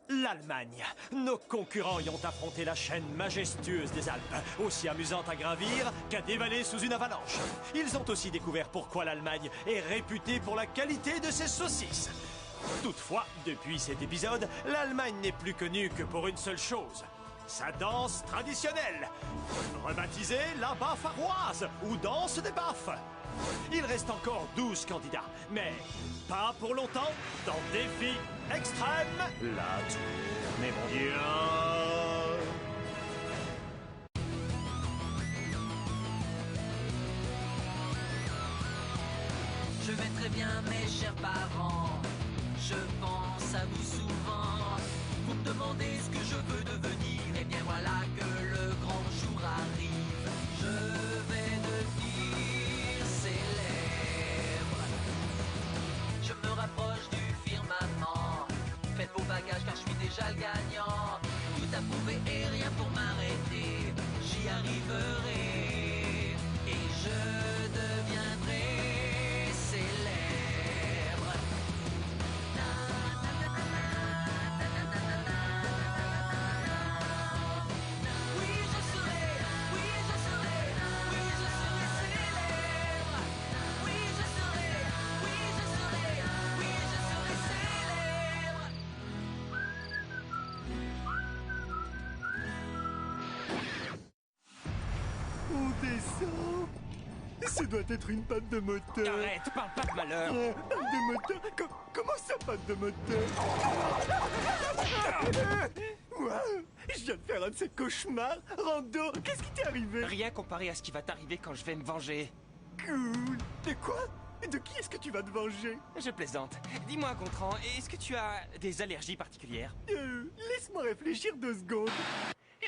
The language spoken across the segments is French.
L'Allemagne. Nos concurrents y ont affronté la chaîne majestueuse des Alpes, aussi amusante à gravir qu'à dévaler sous une avalanche. Ils ont aussi découvert pourquoi l'Allemagne est réputée pour la qualité de ses saucisses. Toutefois, depuis cet épisode, l'Allemagne n'est plus connue que pour une seule chose. Sa danse traditionnelle, rebaptisée la baffaroise ou danse des baffes. Il reste encore 12 candidats, mais pas pour longtemps dans Défi Extrême, la tournée mondiale. Je vais très bien mes chers parents, je pense à vous souvent. Vous me demandez ce que je veux devenir, et bien voilà que le grand jour arrive. Je vais devenir célèbre. Je me rapproche du firmament. Faites vos bagages car je suis déjà le gagnant. Tout à prouver et rien pour m'arrêter. J'y arriverai et je deviendrai célèbre. Ce doit être une panne de moteur. Arrête, parle pas de malheur. Panne de moteur comment ça, panne de moteur? Wow, je viens de faire un de ces cauchemars. Rando, qu'est-ce qui t'est arrivé? Rien comparé à ce qui va t'arriver quand je vais me venger. Cool. De quoi? De qui est-ce que tu vas te venger? Je plaisante. Dis-moi, Gontran, est-ce que tu as des allergies particulières? Laisse-moi réfléchir 2 secondes.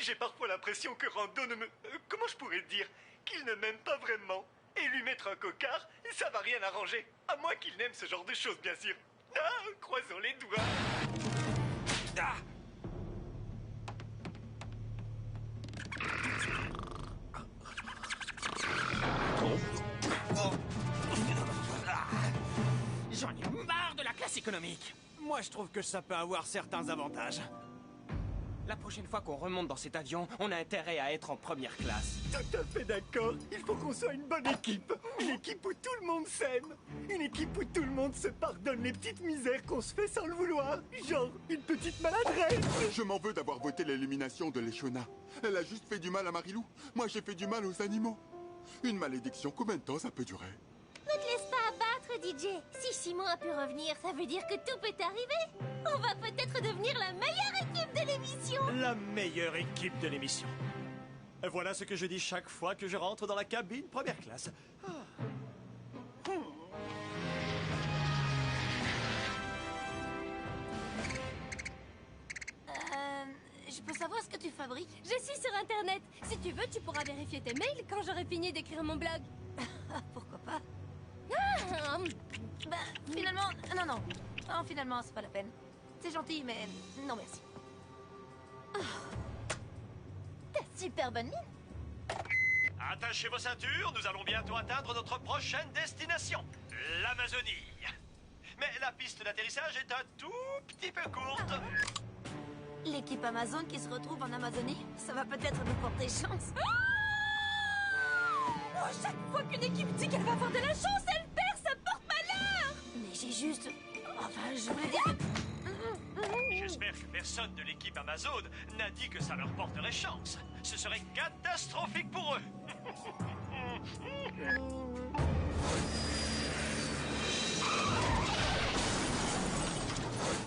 J'ai parfois l'impression que Rando ne me... comment je pourrais dire? Qu'il ne m'aime pas vraiment. Et lui mettre un cocard, ça va rien arranger. À moins qu'il n'aime ce genre de choses, bien sûr. Ah, croisons les doigts. Ah! J'en ai marre de la classe économique. Moi, je trouve que ça peut avoir certains avantages. La prochaine fois qu'on remonte dans cet avion, on a intérêt à être en première classe. Tout à fait d'accord. Il faut qu'on soit une bonne équipe. Une équipe où tout le monde s'aime. Une équipe où tout le monde se pardonne les petites misères qu'on se fait sans le vouloir. Genre, une petite maladresse. Je m'en veux d'avoir voté l'élimination de Leshona. Elle a juste fait du mal à Marilou. Moi, j'ai fait du mal aux animaux. Une malédiction, combien de temps ça peut durer? Ne te laisse pas abattre, DJ. Si Simon a pu revenir, ça veut dire que tout peut arriver. On va peut-être devenir la meilleure équipe de l'émission. La meilleure équipe de l'émission. Voilà ce que je dis chaque fois que je rentre dans la cabine première classe. Je peux savoir ce que tu fabriques? Je suis sur Internet. Si tu veux, tu pourras vérifier tes mails quand j'aurai fini d'écrire mon blog. Pourquoi pas? Bah, Finalement, non, finalement, c'est pas la peine. C'est gentil, mais non merci. t'as super bonne mine. Attachez vos ceintures, nous allons bientôt atteindre notre prochaine destination, l'Amazonie. Mais la piste d'atterrissage est un tout petit peu courte. L'équipe Amazon qui se retrouve en Amazonie, ça va peut-être nous porter chance. Chaque fois qu'une équipe dit qu'elle va avoir de la chance, elle perd, ça porte malheur. Mais j'ai juste... Enfin, je voulais dire... J'espère que personne de l'équipe Amazon n'a dit que ça leur porterait chance. Ce serait catastrophique pour eux.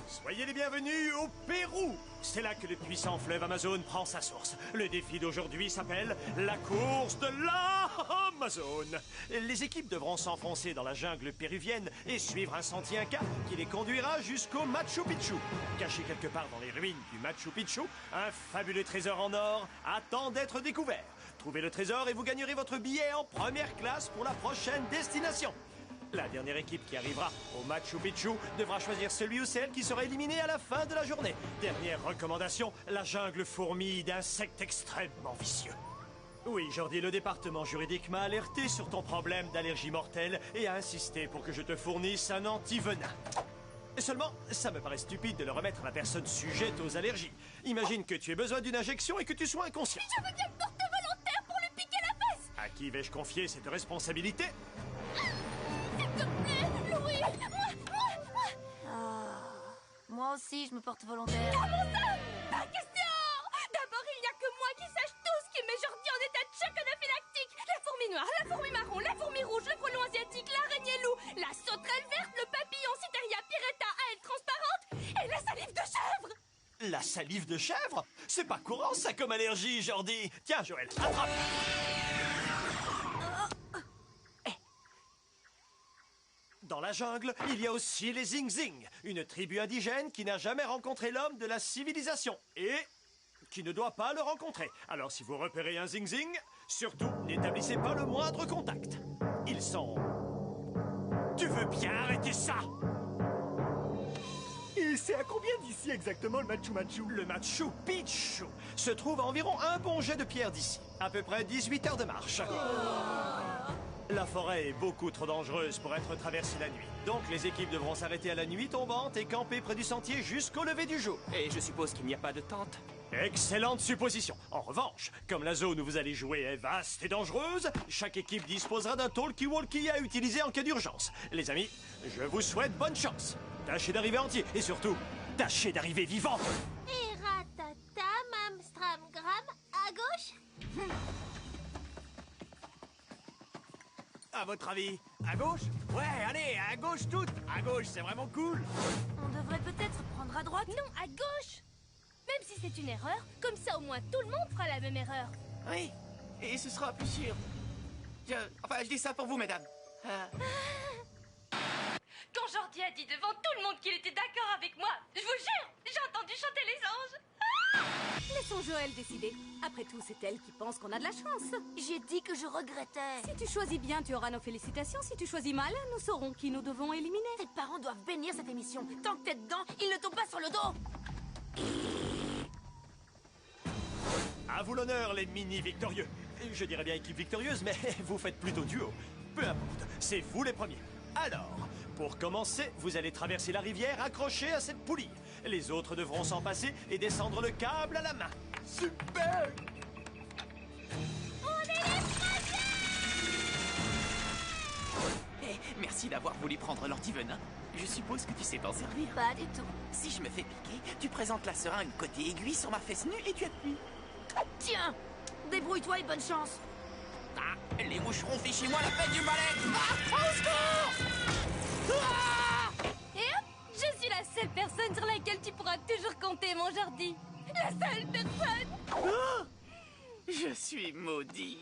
Soyez les bienvenus au Pérou. C'est là que le puissant fleuve Amazon prend sa source. Le défi d'aujourd'hui s'appelle la course de l'Amazon. Les équipes devront s'enfoncer dans la jungle péruvienne et suivre un sentier inca qui les conduira jusqu'au Machu Picchu. Caché quelque part dans les ruines du Machu Picchu, un fabuleux trésor en or attend d'être découvert. Trouvez le trésor et vous gagnerez votre billet en première classe pour la prochaine destination. La dernière équipe qui arrivera au Machu Picchu devra choisir celui ou celle qui sera éliminé à la fin de la journée. Dernière recommandation, la jungle fourmille d'insectes extrêmement vicieux. Oui, Jordi, le département juridique m'a alerté sur ton problème d'allergie mortelle et a insisté pour que je te fournisse un antivenin. Seulement, ça me paraît stupide de le remettre à la personne sujette aux allergies. Imagine que tu aies besoin d'une injection et que tu sois inconscient. Je veux bien me porter volontaire pour lui piquer la face. À qui vais-je confier cette responsabilité? S'il te plaît, Louis. Moi aussi, je me porte volontaire. Comment ça? Pas question. D'abord, il n'y a que moi qui sache tout ce qui met Jordi en état de choc anaphylactique. La fourmi noire, la fourmi marron, la fourmi rouge, le frelon asiatique, l'araignée loup, la sauterelle verte, le papillon Citeria pireta à elle transparente et la salive de chèvre. La salive de chèvre? C'est pas courant ça comme allergie, Jordi. Tiens, Joël, attrape. Dans la jungle, il y a aussi les Zing-Zing, une tribu indigène qui n'a jamais rencontré l'homme de la civilisation et qui ne doit pas le rencontrer. Alors si vous repérez un Zing-Zing, surtout n'établissez pas le moindre contact. Ils sont... Tu veux bien arrêter ça? Et c'est à combien d'ici exactement le Machu Machu? Le Machu Picchu se trouve à environ un bon jet de pierre d'ici. À peu près 18 heures de marche. La forêt est beaucoup trop dangereuse pour être traversée la nuit. Donc les équipes devront s'arrêter à la nuit tombante et camper près du sentier jusqu'au lever du jour. Et je suppose qu'il n'y a pas de tente? Excellente supposition. En revanche, comme la zone où vous allez jouer est vaste et dangereuse, chaque équipe disposera d'un talkie-walkie à utiliser en cas d'urgence. Les amis, je vous souhaite bonne chance. Tâchez d'arriver entier et surtout, tâchez d'arriver vivant. Et ratata, mamstramgram, à gauche. À votre avis, à gauche? Ouais, allez, à gauche toutes! À gauche, c'est vraiment cool! On devrait peut-être prendre à droite. Non, à gauche. Même si c'est une erreur, comme ça au moins tout le monde fera la même erreur. Oui, et ce sera plus sûr. Je dis ça pour vous, mesdames. Quand Jordi a dit devant tout le monde qu'il était d'accord avec moi, je vous jure, j'ai entendu chanter les anges. Laissons Joël décider. Après tout, c'est elle qui pense qu'on a de la chance. J'ai dit que je regrettais. Si tu choisis bien, tu auras nos félicitations. Si tu choisis mal, nous saurons qui nous devons éliminer. Tes parents doivent bénir cette émission. Tant que t'es dedans, ils ne tombent pas sur le dos. À vous l'honneur, les mini-victorieux. Je dirais bien équipe victorieuse, mais vous faites plutôt duo. Peu importe, c'est vous les premiers. Alors, pour commencer, vous allez traverser la rivière accrochée à cette poulie. Les autres devront s'en passer et descendre le câble à la main. Super! Merci d'avoir voulu prendre l'antivenin. Je suppose que tu sais t'en servir. Pas du tout. Si je me fais piquer, tu présentes la seringue côté aiguille sur ma fesse nue et tu appuies. Tiens, débrouille-toi et bonne chance. Ah, les moucherons fait chez moi la fête du balai. Ah, au secours! Ah! Et hop, je suis la seule personne sur laquelle tu pourras toujours compter, mon Jordi. La seule personne. Ah! Je suis maudit.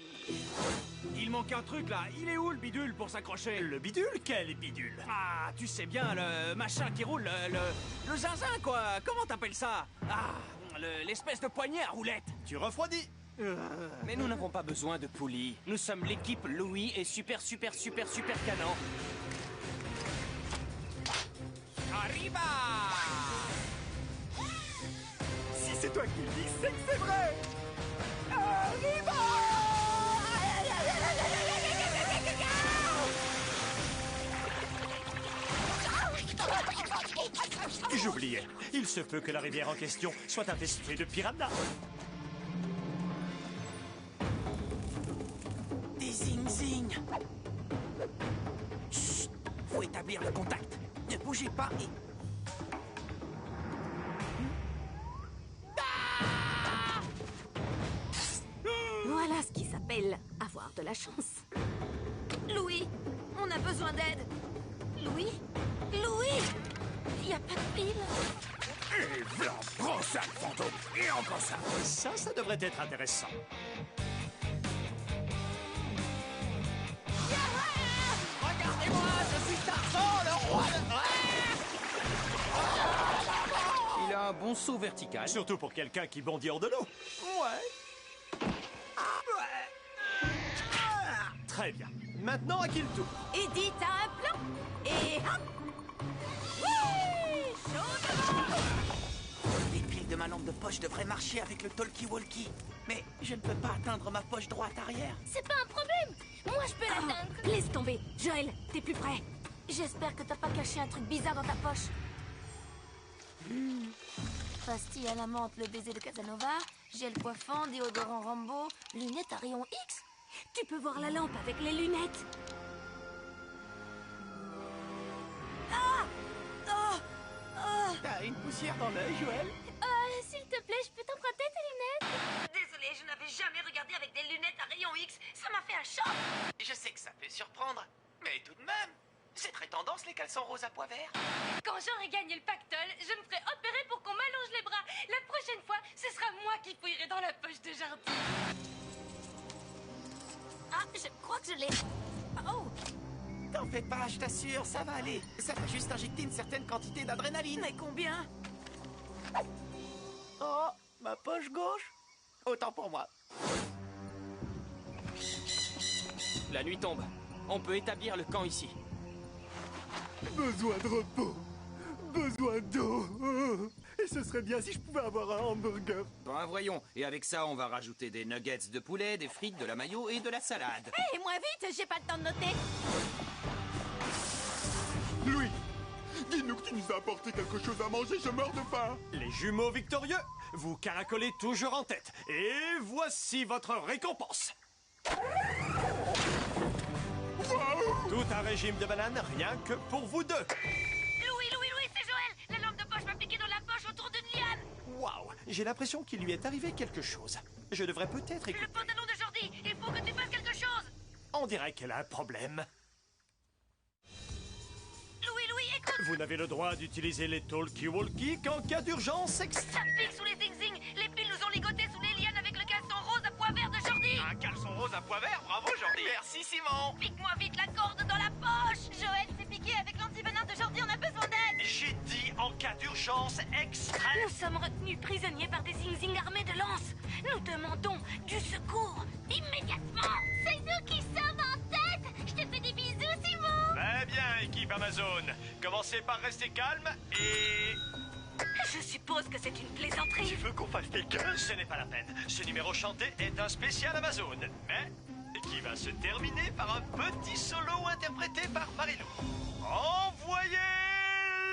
Il manque un truc là, il est où le bidule pour s'accrocher? Le bidule? Quel bidule? Ah, tu sais bien, le machin qui roule, le zinzin quoi, comment t'appelles ça? Ah, l'espèce de poignet à roulette. Tu refroidis. Mais nous n'avons pas besoin de poulies. Nous sommes l'équipe Louis et super canon. Arriba! Si c'est toi qui le dis, c'est que c'est vrai! Arriba! J'oubliais. Il se peut que la rivière en question soit infestée de piranhas. Des zing-zing. Chut! Faut établir le contact. Ne bougez pas et... Voilà ce qui s'appelle avoir de la chance. Louis, on a besoin d'aide. Louis? Louis? Il n'y a pas de pile. Et voilà, prends ça, fantôme. Et encore ça. Ça devrait être intéressant. Regardez-moi, je suis Tarzan, le roi de... Il a un bon saut vertical. Surtout pour quelqu'un qui bondit hors de l'eau. Ouais. Très bien. Maintenant, à qui le tour? Eddie, t'as un plan? Et hop! Les piles de ma lampe de poche devraient marcher avec le talkie-walkie. Mais je ne peux pas atteindre ma poche droite arrière. C'est pas un problème. Moi, je peux l'atteindre. Laisse tomber. Joël, t'es plus près. J'espère que t'as pas caché un truc bizarre dans ta poche. Pastille à la menthe, le baiser de Casanova, gel coiffant, déodorant Rambo, lunettes à rayon X. Tu peux voir la lampe avec les lunettes. Ah! Oh! Oh! T'as une poussière dans l'œil, Joël? S'il te plaît, je peux t'emprunter tes lunettes? Désolée, je n'avais jamais regardé avec des lunettes à rayon X. Ça m'a fait un choc. Je sais que ça peut surprendre, mais tout de même, c'est très tendance les caleçons roses à pois verts. Quand j'aurai gagné le pactole, je me ferai opérer pour qu'on m'allonge les bras. La prochaine fois, ce sera moi qui fouillerai dans la poche de Jardy. Ah, je crois que je l'ai. Oh! T'en fais pas, je t'assure, ça va aller. Ça va juste injecter une certaine quantité d'adrénaline. Mais combien? Oh, ma poche gauche. Autant pour moi. La nuit tombe. On peut établir le camp ici. Besoin de repos. Besoin d'eau. Et ce serait bien si je pouvais avoir un hamburger. Ben voyons, et avec ça, on va rajouter des nuggets de poulet, des frites, de la mayo et de la salade. Hé, moins vite, j'ai pas le temps de noter. Louis, dis-nous que tu nous as apporté quelque chose à manger, je meurs de faim. Les jumeaux victorieux, vous caracolez toujours en tête. Et voici votre récompense. Waouh! Tout un régime de bananes, rien que pour vous deux. Louis, c'est Joël. La lampe de poche m'a piqué dans la poche autour d'une liane. Waouh, j'ai l'impression qu'il lui est arrivé quelque chose. Je devrais peut-être Le écouter. pantalon de Jordi, il faut que tu fasses quelque chose. On dirait qu'elle a un problème. Louis, écoute. Vous n'avez le droit d'utiliser les talkie-walkie qu'en cas d'urgence Ça pique sous les zing-zing. Les piles nous ont ligotés sous les lianes avec le caleçon rose à pois vert de Jordi. Un caleçon rose à pois vert, bravo Jordi. Merci Simon. Pique-moi vite la corde dans la poche. Joël s'est piqué avec l'antivenin de Jordi, on a besoin d'aide. J'ai dit en cas d'urgence extrême. Nous sommes retenus prisonniers par des zing-zing armés de lances. Nous demandons du secours immédiatement. C'est nous qui sommes en tête. Je te fais des bisous, Simon. Très bien, équipe Amazon. Commencez par rester calme et... Je suppose que c'est une plaisanterie. Tu veux qu'on fasse des gueules? Ce n'est pas la peine. Ce numéro chanté est un spécial Amazon, mais qui va se terminer par un petit solo interprété par Marilou. Envoyez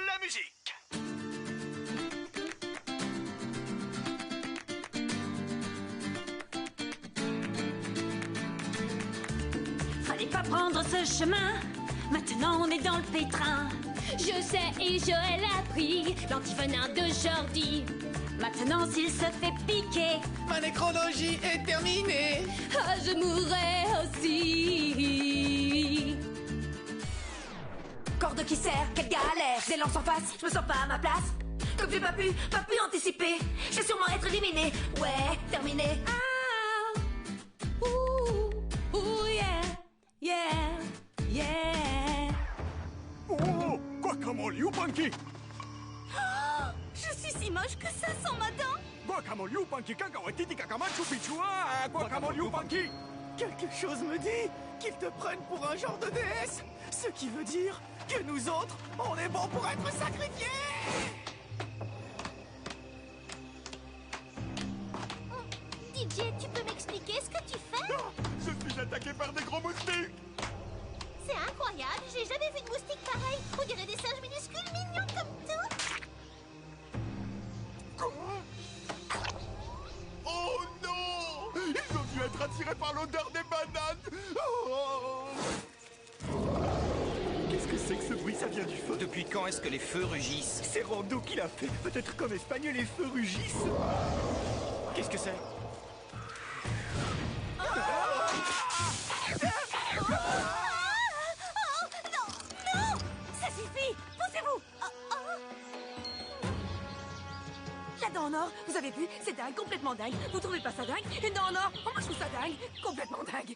la musique. Fallait pas prendre ce chemin. Maintenant, on est dans le pétrin. Je sais et Joël a pris l'antivenin de Jordi. Maintenant, s'il se fait piquer, Ma nécrologie est terminée. Ah, je mourrai aussi. Corde qui serre, quelle galère. Des lances en face, je me sens pas à ma place. Comme j'ai pas pu anticiper. Je vais sûrement être éliminé. Ouais, terminé. ah, ouh, ouh, yeah, yeah, yeah. Oh, guacamole Yupanqui. Je suis si moche que ça sent ma dent. Guacamole Yupanqui, cacahuatiti, cacamachu, pichua, guacamole Yupanqui. Quelque chose me dit qu'ils te prennent pour un genre de déesse. Ce qui veut dire que nous autres, on est bons pour être sacrifiés. DJ, tu peux m'expliquer ce que tu fais? Ah, je suis attaqué par des gros moustiques. C'est incroyable, j'ai jamais vu de moustique pareil. On dirait des singes minuscules mignons comme tout. Quoi? Oh non! Ils ont dû être attirés par l'odeur des bananes. Oh! Qu'est-ce que c'est que ce bruit? Ça vient du feu. Depuis quand est-ce que les feux rugissent? C'est Rando qui l'a fait. Peut-être qu'en espagnol, les feux rugissent. Qu'est-ce que c'est? Ça suffit. Poussez-vous. La dent en or, vous avez vu? C'est dingue, complètement dingue. Vous trouvez pas ça dingue? Une dent en or? Oh, moi je trouve ça dingue. Complètement dingue.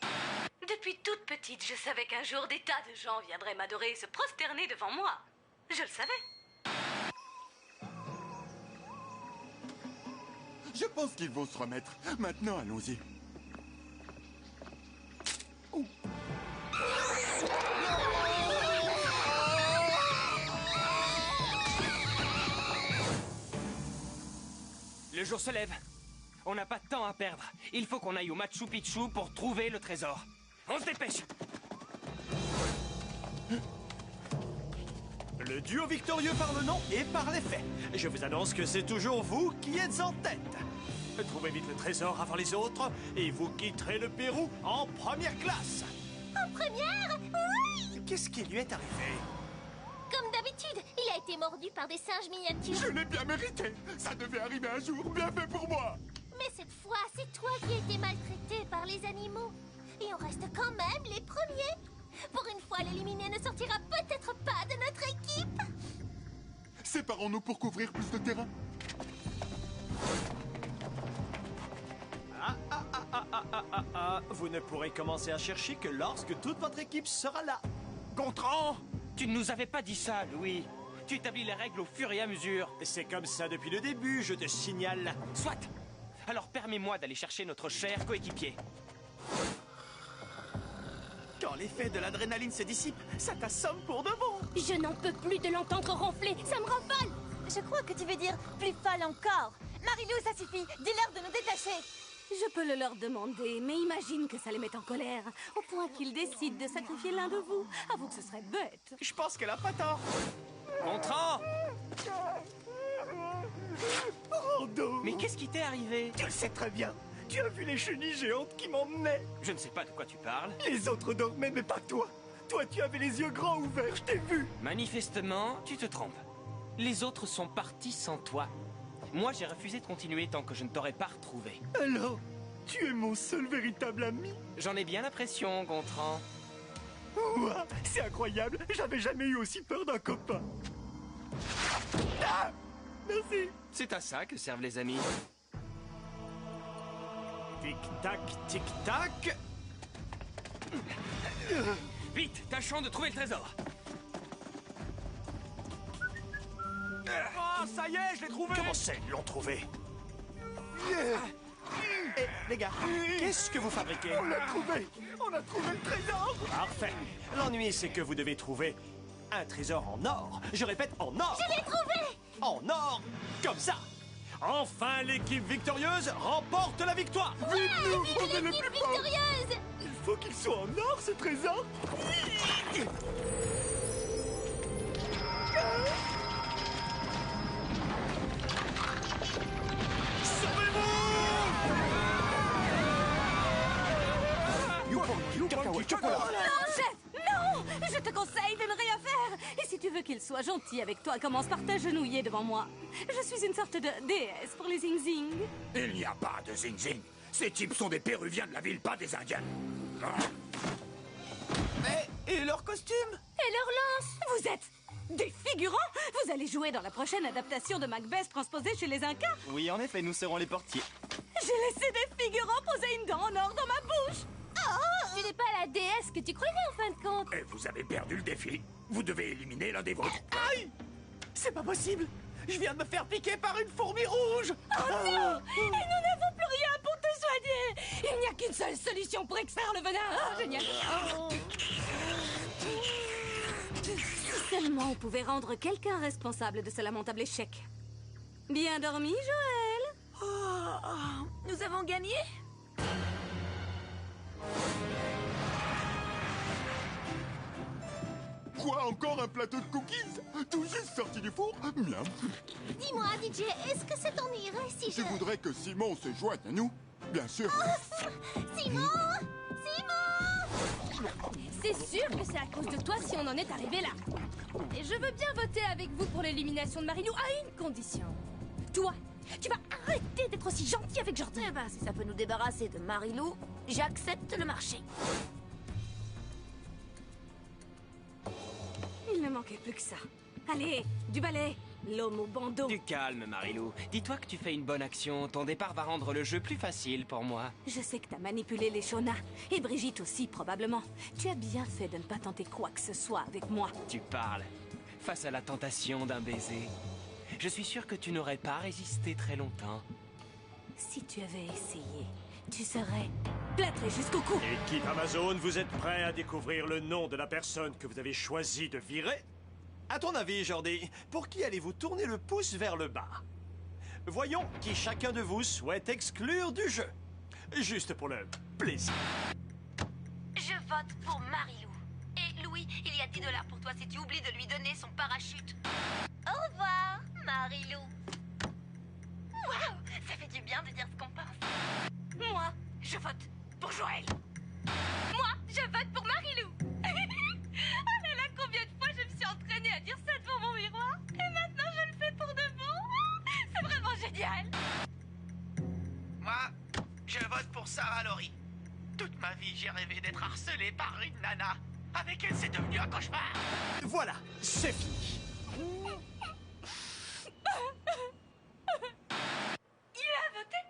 Depuis toute petite, je savais qu'un jour des tas de gens viendraient m'adorer et se prosterner devant moi. Je le savais. Je pense qu'ils vont se remettre. Maintenant, allons-y. Oh. Le jour se lève. On n'a pas de temps à perdre. Il faut qu'on aille au Machu Picchu pour trouver le trésor. On se dépêche. Le duo victorieux par le nom et par les faits. Je vous annonce que c'est toujours vous qui êtes en tête. Trouvez vite le trésor avant les autres et vous quitterez le Pérou en première classe. En première? Oui! Qu'est-ce qui lui est arrivé? Comme d'habitude, il a été mordu par des singes miniatures. Je l'ai bien mérité. Ça devait arriver un jour. Bien fait pour moi. Mais cette fois, c'est toi qui as été maltraité par les animaux. Et on reste quand même les premiers. Pour une fois, l'éliminé ne sortira peut-être pas de notre équipe. Séparons-nous pour couvrir plus de terrain. Vous ne pourrez commencer à chercher que lorsque toute votre équipe sera là. Gontran, tu ne nous avais pas dit ça, Louis. Tu établis les règles au fur et à mesure. C'est comme ça depuis le début, je te signale. Soit. Alors permets-moi d'aller chercher notre cher coéquipier. Quand l'effet de l'adrénaline se dissipe, ça t'assomme pour de bon. Je n'en peux plus de l'entendre ronfler, ça me rend folle. Je crois que tu veux dire plus folle encore. Marilou, ça suffit. Dis-leur de nous détacher. Je peux le leur demander, mais imagine que ça les met en colère, au point qu'ils décident de sacrifier l'un de vous. Avoue que ce serait bête. Je pense qu'elle a pas tort. Gontran! Rando! Mais qu'est-ce qui t'est arrivé? Tu le sais très bien. Tu as vu les chenilles géantes qui m'emmenaient. Je ne sais pas de quoi tu parles. Les autres dormaient, mais pas toi. Toi, tu avais les yeux grands ouverts, je t'ai vu. Manifestement, tu te trompes. Les autres sont partis sans toi. Moi, j'ai refusé de continuer tant que je ne t'aurais pas retrouvé. Alors, tu es mon seul véritable ami? J'en ai bien l'impression, Gontran. Ouah, c'est incroyable. J'avais jamais eu aussi peur d'un copain. Ah! Merci. C'est à ça que servent les amis. Tic-tac, tic-tac. Vite, tâchons de trouver le trésor. Oh, ça y est, je l'ai trouvé. Comment c'est, ils l'ont trouvé? Eh, les gars, Qu'est-ce que vous fabriquez? on l'a trouvé. On a trouvé le trésor. Parfait. L'ennui, c'est que vous devez trouver un trésor en or. Je répète, en or. Je l'ai trouvé! En or, comme ça. Enfin, l'équipe victorieuse remporte la victoire. Vite, nous, Vive on est le l'équipe plus fort. victorieuse! Il faut qu'il soit en or, ce trésor. Non, chef! Non! Je te conseille de ne rien faire! Et si tu veux qu'il soit gentil avec toi, commence par t'agenouiller devant moi. Je suis une sorte de déesse pour les zing-zing. Il n'y a pas de zing-zing. Ces types sont des Péruviens de la ville, pas des Indiens. Mais, et leur costume? Et leur lance! Vous êtes des figurants? Vous allez jouer dans la prochaine adaptation de Macbeth transposée chez les Incas? Oui, en effet, nous serons les portiers. J'ai laissé des figurants poser une dent en or dans ma bouche! Tu n'es pas la déesse que tu croyais en fin de compte. Et vous avez perdu le défi. Vous devez éliminer l'un des vôtres. Aïe! C'est pas possible. Je viens de me faire piquer par une fourmi rouge. Oh non! Et nous n'avons plus rien pour te soigner! Il n'y a qu'une seule solution pour extraire le venin! Oh, génial! Si seulement on pouvait rendre quelqu'un responsable de ce lamentable échec. Bien dormi, Joël? Nous avons gagné? Quoi, encore un plateau de cookies? Tout juste sorti du four? Miam. Dis-moi, DJ, est-ce que ça t'ennuierait si Je voudrais que Simon se joigne à nous. Bien sûr. Simon! Simon! C'est sûr que c'est à cause de toi si on en est arrivé là. Et je veux bien voter avec vous pour l'élimination de Marilou à une condition. Toi, tu vas arrêter d'être aussi gentil avec Jordi. Eh ben, si ça peut nous débarrasser de Marilou, j'accepte le marché. Il ne manquait plus que ça. Allez, du balai, l'homme au bandeau. Du calme, Marilou. Dis-toi que tu fais une bonne action. Ton départ va rendre le jeu plus facile pour moi. Je sais que t'as manipulé les Shona. Et Brigitte aussi, probablement. Tu as bien fait de ne pas tenter quoi que ce soit avec moi. Tu parles. Face à la tentation d'un baiser, je suis sûr que tu n'aurais pas résisté très longtemps. Si tu avais essayé, tu serais plâtré jusqu'au cou. Équipe Amazon, vous êtes prêts à découvrir le nom de la personne que vous avez choisi de virer? À ton avis, Jordi, pour qui allez-vous tourner le pouce vers le bas? Voyons qui chacun de vous souhaite exclure du jeu. Juste pour le plaisir. Je vote pour Marilou. Et Louis, il il y a 10 $ pour toi si tu oublies de lui donner son parachute. Au revoir, Marilou. Waouh, ça fait du bien de dire ce qu'on pense. Moi, je vote pour Joël. Moi, je vote pour Marilou. Oh là là, combien de fois je me suis entraînée à dire ça devant mon miroir. Et maintenant, je le fais pour de bon. C'est vraiment génial. Moi, je vote pour Sarah Laurie. Toute ma vie, j'ai rêvé d'être harcelé par une nana. Avec elle, c'est devenu un cauchemar. Voilà, c'est fini. Il a voté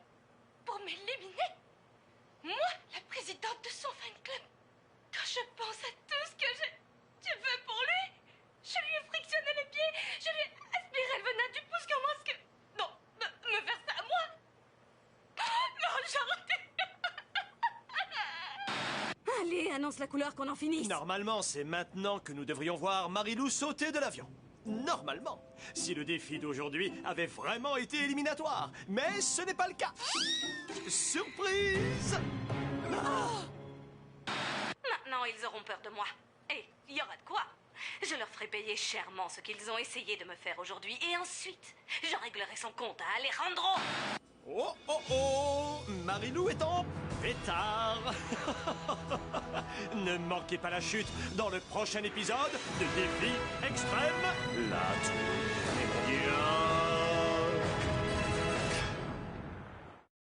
pour m'éliminer. Moi, la présidente de son fan club. Quand je pense à tout ce que je veux pour lui, je lui ai frictionné les pieds, je lui ai aspiré le venin du pouce, comment est-ce que... Non, me faire ça à moi. Non, j'en Allez, annonce la couleur qu'on en finisse. Normalement, c'est maintenant que nous devrions voir Marilou sauter de l'avion. Normalement, si le défi d'aujourd'hui avait vraiment été éliminatoire. Mais ce n'est pas le cas. Surprise! Maintenant, ils auront peur de moi. Et il y aura de quoi. Je leur ferai payer chèrement ce qu'ils ont essayé de me faire aujourd'hui. Et ensuite, je réglerai son compte à Alejandro. Oh, oh, oh! Marilou est en pétard! Ne manquez pas la chute dans le prochain épisode de Défi Extrême, la tour des